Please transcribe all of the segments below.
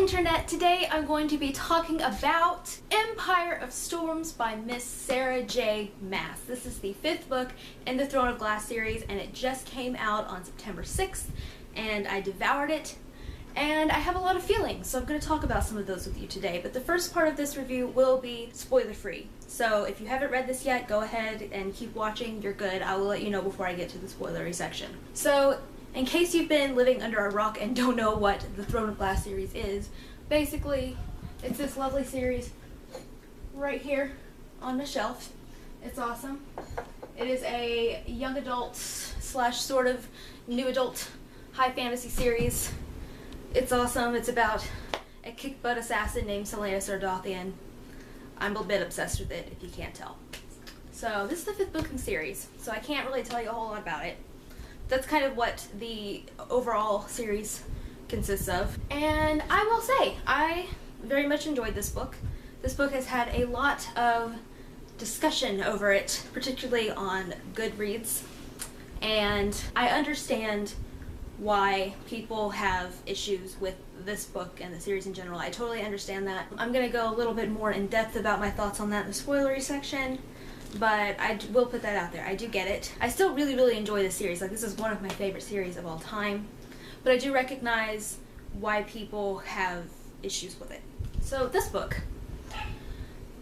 internet. Today I'm going to be talking about Empire of Storms by Miss Sarah J. Maas. This is the 5th book in the Throne of Glass series, and it just came out on September 6th, and I devoured it, and I have a lot of feelings, so I'm going to talk about some of those with you today. But the first part of this review will be spoiler-free, so if you haven't read this yet, go ahead and keep watching. You're good. I will let you know before I get to the spoilery section. So, in case you've been living under a rock and don't know what the Throne of Glass series is, basically, it's this lovely series right here on the shelf. It's awesome. It is a young adult slash sort of new adult high fantasy series. It's awesome. It's about a kick-butt assassin named Selena Sardothian. I'm a bit obsessed with it, if you can't tell. So, this is the 5th book in the series, so I can't really tell you a whole lot about it. That's kind of what the overall series consists of. And I will say, I very much enjoyed this book. This book has had a lot of discussion over it, particularly on Goodreads. And I understand why people have issues with this book and the series in general. I totally understand that. I'm going to go a little bit more in depth about my thoughts on that in the spoilery section. But I will put that out there. I do get it. I still really enjoy this series. Like, this is one of my favorite series of all time. But I do recognize why people have issues with it. So this book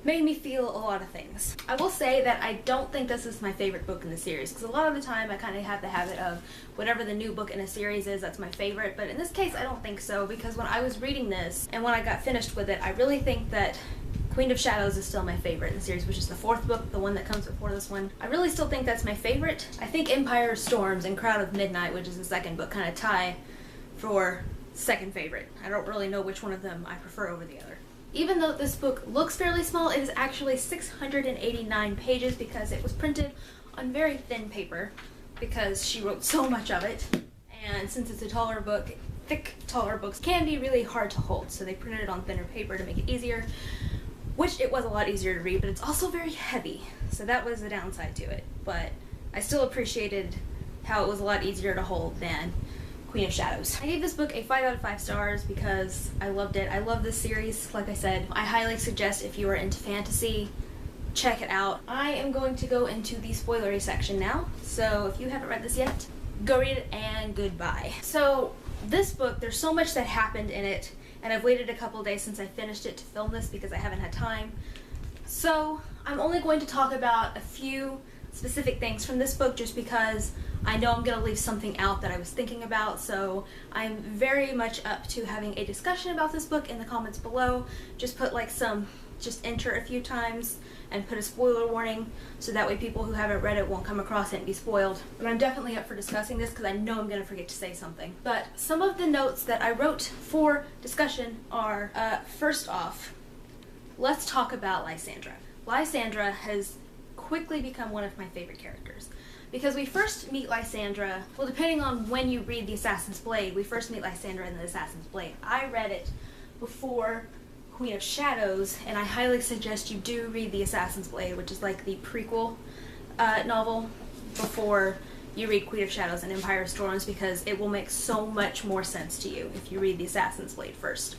made me feel a lot of things. I will say that I don't think this is my favorite book in the series, because a lot of the time I kind of have the habit of whatever the new book in a series is, that's my favorite. But in this case, I don't think so, because when I was reading this and when I got finished with it, I really think that Queen of Shadows is still my favorite in the series, which is the 4th book, the one that comes before this one. I really still think that's my favorite. I think Empire of Storms and Crown of Midnight, which is the 2nd book, kind of tie for second favorite. I don't really know which one of them I prefer over the other. Even though this book looks fairly small, it is actually 689 pages because it was printed on very thin paper because she wrote so much of it. And since it's a taller book, thick, taller books can be really hard to hold, so they printed it on thinner paper to make it easier. Which it was a lot easier to read, but it's also very heavy, so that was the downside to it. But I still appreciated how it was a lot easier to hold than Queen of Shadows. I gave this book a 5 out of 5 stars because I loved it. I love this series, like I said. I highly suggest if you are into fantasy, check it out. I am going to go into the spoilery section now, so if you haven't read this yet, go read it and goodbye. So this book, there's so much that happened in it, and I've waited a couple days since I finished it to film this because I haven't had time. So I'm only going to talk about a few specific things from this book just because I know I'm going to leave something out that I was thinking about, so I'm very much up to having a discussion about this book in the comments below. Just put like just enter a few times and put a spoiler warning so that way people who haven't read it won't come across it and be spoiled. But I'm definitely up for discussing this because I know I'm going to forget to say something. But some of the notes that I wrote for discussion are, first off, let's talk about Lysandra. Lysandra has quickly become one of my favorite characters. Because we first meet Lysandra, well, depending on when you read The Assassin's Blade, we first meet Lysandra in The Assassin's Blade. I read it before Queen of Shadows, and I highly suggest you do read The Assassin's Blade, which is like the prequel novel before you read Queen of Shadows and Empire of Storms, because it will make so much more sense to you if you read The Assassin's Blade first.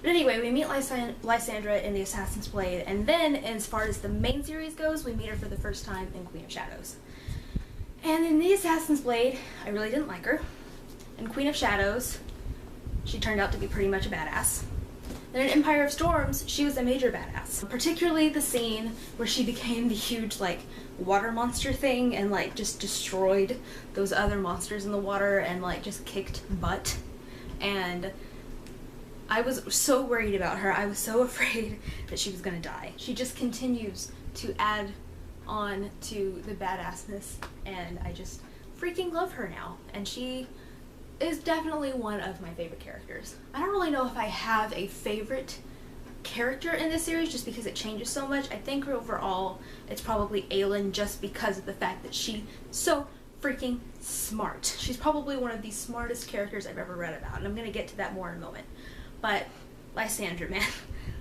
But anyway, we meet Lysandra in The Assassin's Blade, and then as far as the main series goes, we meet her for the first time in Queen of Shadows. And in The Assassin's Blade, I really didn't like her. In Queen of Shadows, she turned out to be pretty much a badass. And in Empire of Storms, she was a major badass. Particularly the scene where she became the huge, like, water monster thing and, like, just destroyed those other monsters in the water and, like, just kicked butt. And I was so worried about her. I was so afraid that she was gonna die. She just continues to add on to the badassness, and I just freaking love her now. And she is definitely one of my favorite characters. I don't really know if I have a favorite character in this series just because it changes so much. I think overall it's probably Aelin, just because of the fact that she's so freaking smart. She's probably one of the smartest characters I've ever read about, and I'm gonna get to that more in a moment. But Lysandra, man,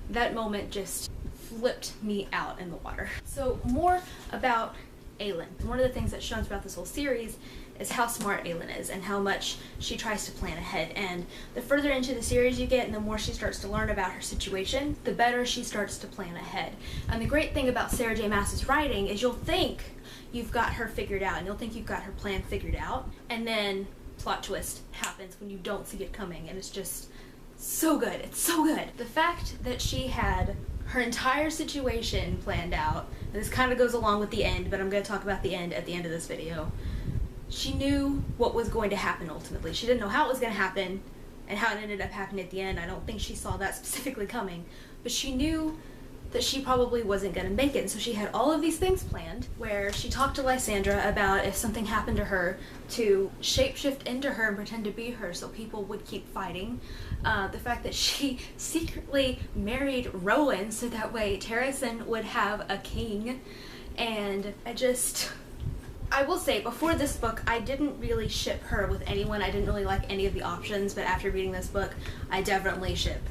that moment just flipped me out in the water. So more about Aelin. One of the things that's shown throughout this whole series is how smart Aelin is and how much she tries to plan ahead. And the further into the series you get and the more she starts to learn about her situation, the better she starts to plan ahead. And the great thing about Sarah J. Maas's writing is you'll think you've got her figured out and you'll think you've got her plan figured out, and then plot twist happens when you don't see it coming, and it's just so good. It's so good. The fact that she had her entire situation planned out, and this kind of goes along with the end, but I'm going to talk about the end at the end of this video. She knew what was going to happen ultimately. She didn't know how it was going to happen and how it ended up happening at the end. I don't think she saw that specifically coming, but she knew that she probably wasn't going to make it. And so she had all of these things planned where she talked to Lysandra about if something happened to her to shapeshift into her and pretend to be her so people would keep fighting. The fact that she secretly married Rowan so that way Terrasen would have a king. And I will say, before this book, I didn't really ship her with anyone. I didn't really like any of the options, but after reading this book, I definitely ship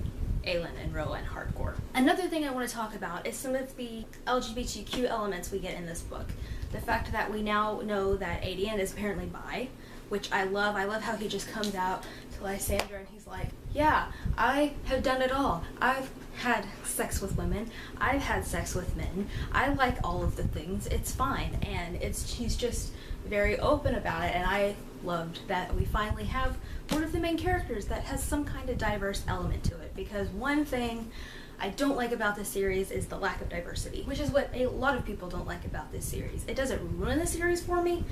Aelin and Rowan hardcore. Another thing I want to talk about is some of the LGBTQ elements we get in this book. The fact that we now know that Adian is apparently bi, which I love. I love how he just comes out to Lysandra and he's like, yeah, I have done it all. I've had sex with women. I've had sex with men. I like all of the things. It's fine. And he's just very open about it, and I loved that we finally have one of the main characters that has some kind of diverse element to it, because one thing I don't like about this series is the lack of diversity, which is what a lot of people don't like about this series. It doesn't ruin the series for me,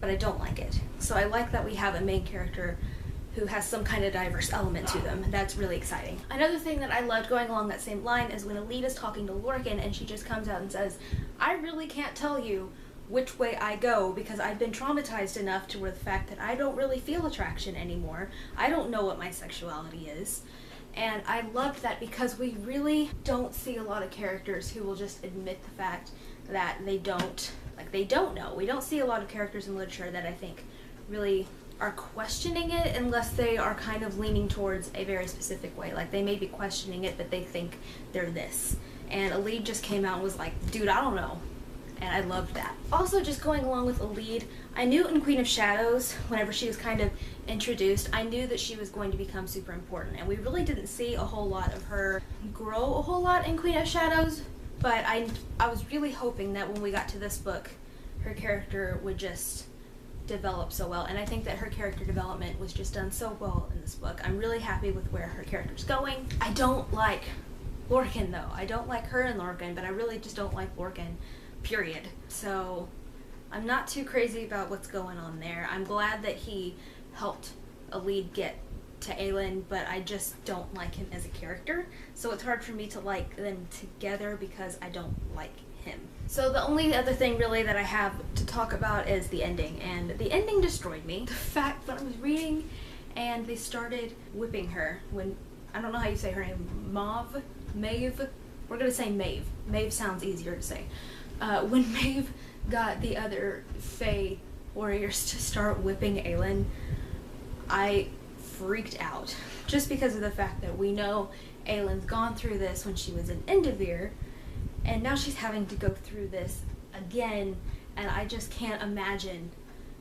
but I don't like it. So I like that we have a main character who has some kind of diverse element to them. That's really exciting. Another thing that I loved going along that same line is when Elide is talking to Lorcan and she just comes out and says, I really can't tell you which way I go because I've been traumatized enough to where the fact that I don't really feel attraction anymore. I don't know what my sexuality is. And I loved that because we really don't see a lot of characters who will just admit the fact that they don't know. We don't see a lot of characters in literature that I think really are questioning it unless they are kind of leaning towards a very specific way. Like they may be questioning it, but they think they're this. And Elide just came out and was like, dude, I don't know. And I loved that. Also, just going along with Elide, I knew in Queen of Shadows, whenever she was kind of introduced, I knew that she was going to become super important. And we really didn't see a whole lot of her grow a whole lot in Queen of Shadows, but I was really hoping that when we got to this book, her character would just develop so well. And I think that her character development was just done so well in this book. I'm really happy with where her character's going. I don't like Lorcan, though. I don't like her and Lorcan, but I really just don't like Lorcan. Period. So I'm not too crazy about what's going on there. I'm glad that he helped Elide get to Aelin, but I just don't like him as a character. So it's hard for me to like them together because I don't like him. So the only other thing really that I have to talk about is the ending, and the ending destroyed me. The fact that I was reading and they started whipping her when, I don't know how you say her name, Maeve? We're gonna say Maeve. Maeve sounds easier to say. When Maeve got the other Fae warriors to start whipping Aelin, I freaked out. Just because of the fact that we know Aelin's gone through this when she was in Endervere, and now she's having to go through this again, and I just can't imagine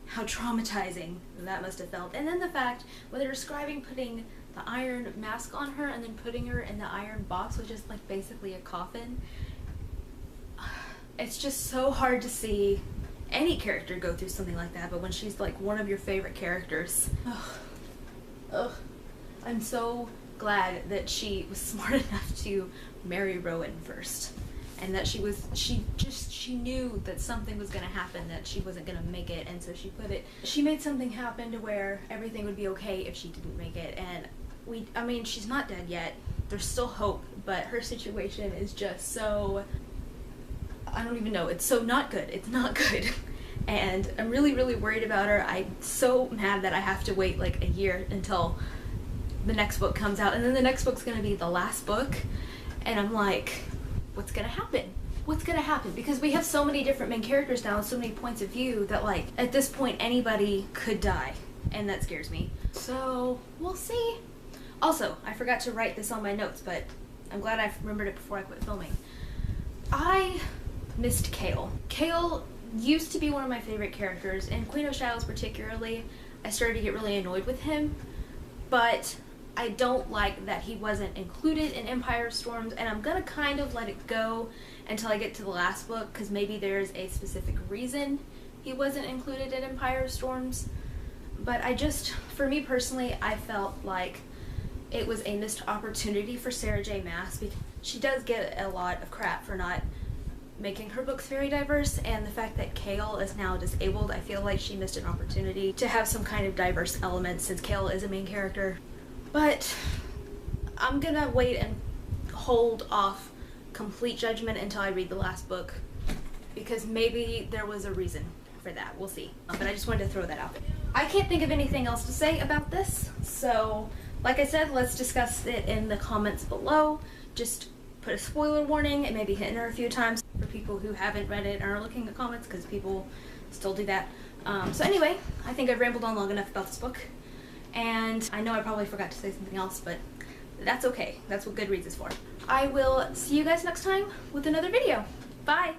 how traumatizing that must have felt. And then the fact when they're describing putting the iron mask on her and then putting her in the iron box, which is like basically a coffin. It's just so hard to see any character go through something like that, but when she's like one of your favorite characters, I'm so glad that she was smart enough to marry Rowan first, and that she knew that something was gonna happen, that she wasn't gonna make it, and so she made something happen to where everything would be okay if she didn't make it. And I mean, she's not dead yet. There's still hope, but her situation is just so, I don't even know, it's so not good. It's not good. And I'm really, really worried about her. I'm so mad that I have to wait like a year until the next book comes out, and then the next book's gonna be the last book, and I'm like, what's gonna happen? What's gonna happen? Because we have so many different main characters now and so many points of view that like, at this point, anybody could die, and that scares me. So, we'll see. Also, I forgot to write this on my notes, but I'm glad I remembered it before I quit filming. I missed Kale. Kale used to be one of my favorite characters, and Queen of Shadows particularly, I started to get really annoyed with him, but I don't like that he wasn't included in Empire of Storms, and I'm gonna kind of let it go until I get to the last book, because maybe there's a specific reason he wasn't included in Empire of Storms. But for me personally, I felt like it was a missed opportunity for Sarah J. Maas, because she does get a lot of crap for not making her books very diverse, and the fact that Kale is now disabled, I feel like she missed an opportunity to have some kind of diverse element since Kale is a main character. But I'm gonna wait and hold off complete judgment until I read the last book, because maybe there was a reason for that. We'll see. But I just wanted to throw that out there. I can't think of anything else to say about this, so like I said, let's discuss it in the comments below. Just put a spoiler warning and maybe hit enter a few times for people who haven't read it and are looking at comments, because people still do that. So anyway, I think I've rambled on long enough about this book, and I know I probably forgot to say something else, but that's okay. That's what Goodreads is for. I will see you guys next time with another video. Bye!